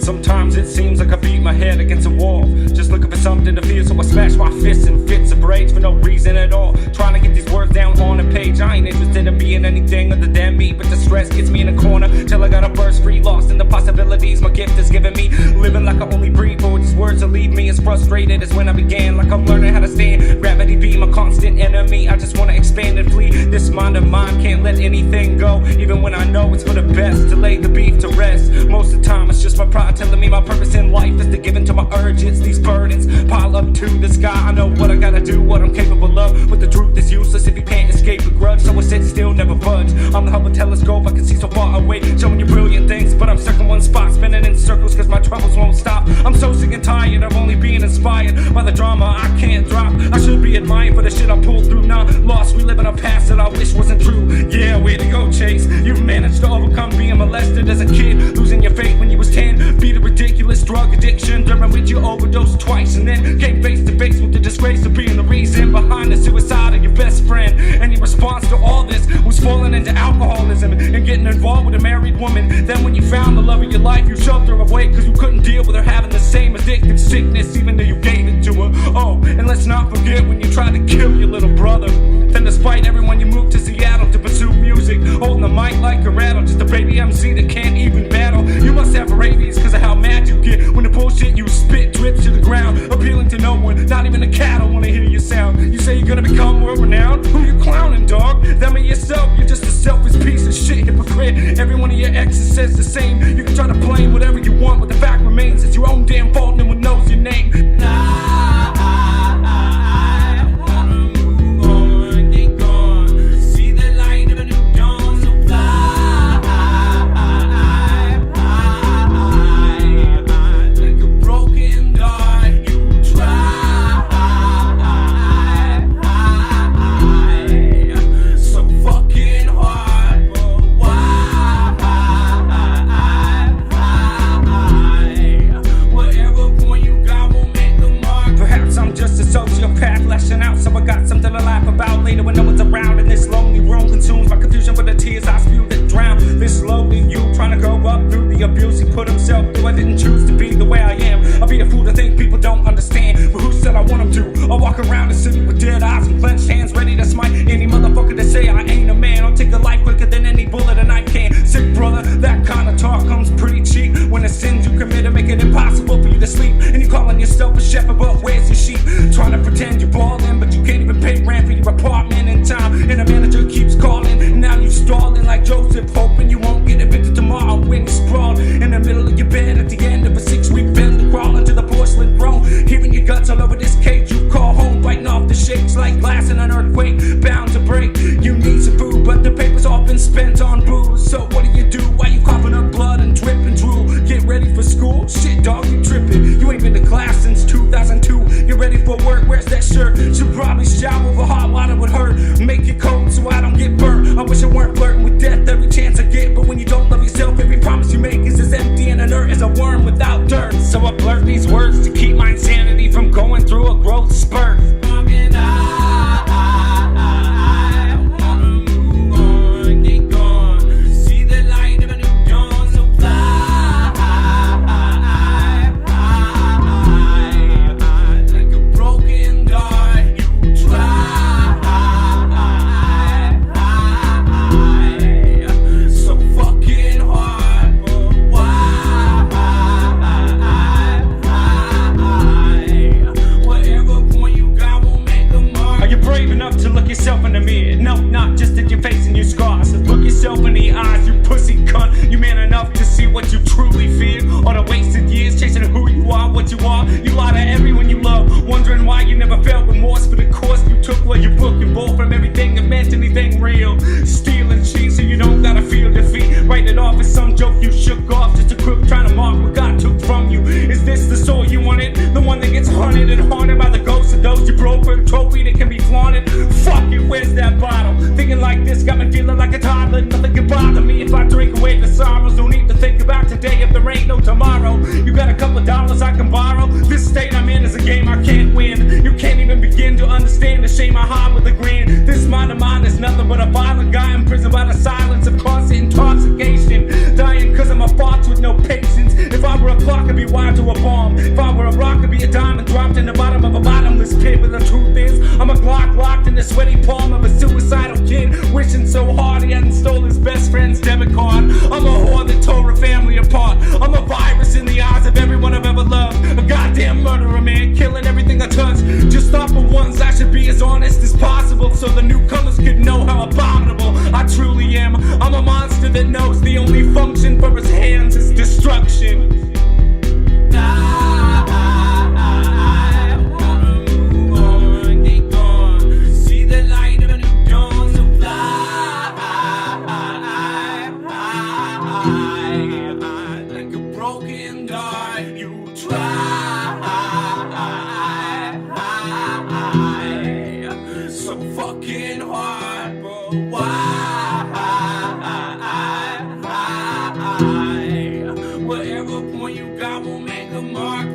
Sometimes it seems like I beat my head against a wall, just looking for something to feel, so I smash my fists in fits of rage for no reason at all. Trying to get these words down on a page. I ain't interested in being anything other than me, but the stress gets me in a corner till I gotta burst free, lost in the possibilities my gift has given me. Living like I only breathe for these words to leave me as frustrated as when I began. Like I'm learning how to stand, gravity be my constant enemy. I just wanna expand and flee. This mind of mine can't let anything go, even when I know it's for the best to lay the beef to rest. Most of the time it's just my pride telling me my purpose in life is to give in to my urges. These burdens pile up to the sky. I know what I gotta do, what I'm capable of, but the truth is useless if you can't escape a grudge. So I sit still, never budge. I'm the Hubble telescope, I can see so far away, showing you brilliant things, but I'm stuck in one spot, spinning in circles cause my troubles won't stop. I'm so sick and tired of only being inspired by the drama I can't drop. I should be admired for the shit I pulled through, now lost, reliving a past that I wish wasn't true. Yeah, way to go, Chase. You've managed to overcome being molested as a kid, losing your faith when you was 10, beat a ridiculous drug addiction, during which you overdosed twice, and then came face to face with the disgrace of being the reason behind the suicide of your best friend. And your response to all this was falling into alcoholism and getting involved with a married woman. Then when you found the love of your life, you shoved her away cause you couldn't deal with her having the same addictive sickness, even though you gave it to her. Oh, and let's not forget when you tried to kill your little brother. Then despite everyone, you moved to Seattle to pursue music, holding the mic like a rattle, just a baby MC that can't even battle. You must have rabies cause of how mad you get when the bullshit you spit drips to the ground, appealing to no one, not even a cattle wanna hear your sound. You say you're gonna become world renowned? Who you clowning, dog? Them or yourself? You're just a selfish piece of shit, hypocrite. Every one of your exes says the same. You can try to blame whatever you want, but the fact remains it's your own damn fault. No one knows your name. Out, so I got something to laugh about later when no one's around. And this lonely room consumes my confusion for the tears I spew that drown. This slowly you trying to grow up through the abuse he put himself through. I didn't choose to be the way I am. I'll be a fool to think people don't understand, but who said I want them to? I'll walk around the city with dead eyes and clenched hands, ready to smite any motherfucker to say I ain't a man. I'll take a life quicker than any bullet and I can. Sick brother, that kind of talk comes pretty cheap when the sins you committed make it impossible for you to sleep. And you calling yourself a shepherd, but where's your sheep? Trying to pretend you're balling, but you can't even pay rent for your apartment in time. And the manager keeps calling, and now you stalling like Joseph, hoping you won't get evicted tomorrow when you sprawl in the middle of your bed at the end of a 6-week bender, crawling to the porcelain throne, hearing your guts all over this cage you call home, biting off the shakes like glass in an earthquake, bound to break. You need some food, but the paper's all been spent on booze. So what do? Why you coughing up blood and dripping drool? Get ready for school? Shit, dog, you tripping. You ain't been to class since 2002. You're ready for work? Where's that shirt? Should probably shower over hot water would hurt. Make it cold so I don't get burnt. I wish I weren't flirting with death every chance I get, but when you don't love yourself, every promise you make is as empty and inert as a worm without dirt. So I blurt these words to keep my insanity from going through a growth spurt. Yourself in the mirror, no, not just at your face and your scars. So look yourself in the eyes, you pussy cunt. You man enough to see what you truly fear, or the wasted years chasing who you are, what you are. You lie to everyone you love, wondering why you never felt remorse for the course you took, where you broke your ball from everything that meant anything real. Stealing cheat so you don't gotta feel defeat. Write it off as some joke you shook off, just a crook trying to mark what God took from you. Is this the soul you wanted? The one that gets hunted and haunted by the ghosts of those you broke for a trophy that can be flaunted? Fuck it, where's that bottle? Thinking like this got me feeling like a toddler. Nothing can bother me if I drink away the sorrows. Don't need to think about today if there ain't no tomorrow. You got a couple $2 I can borrow. This state I'm in is a game I can't win. You can't even begin to understand the shame I hide with a grin. This mind of so the newcomers could know how abominable I truly am. I'm a monster that knows the only function for his hands is destruction. So fucking hard, but why? Whatever point you got will make a mark.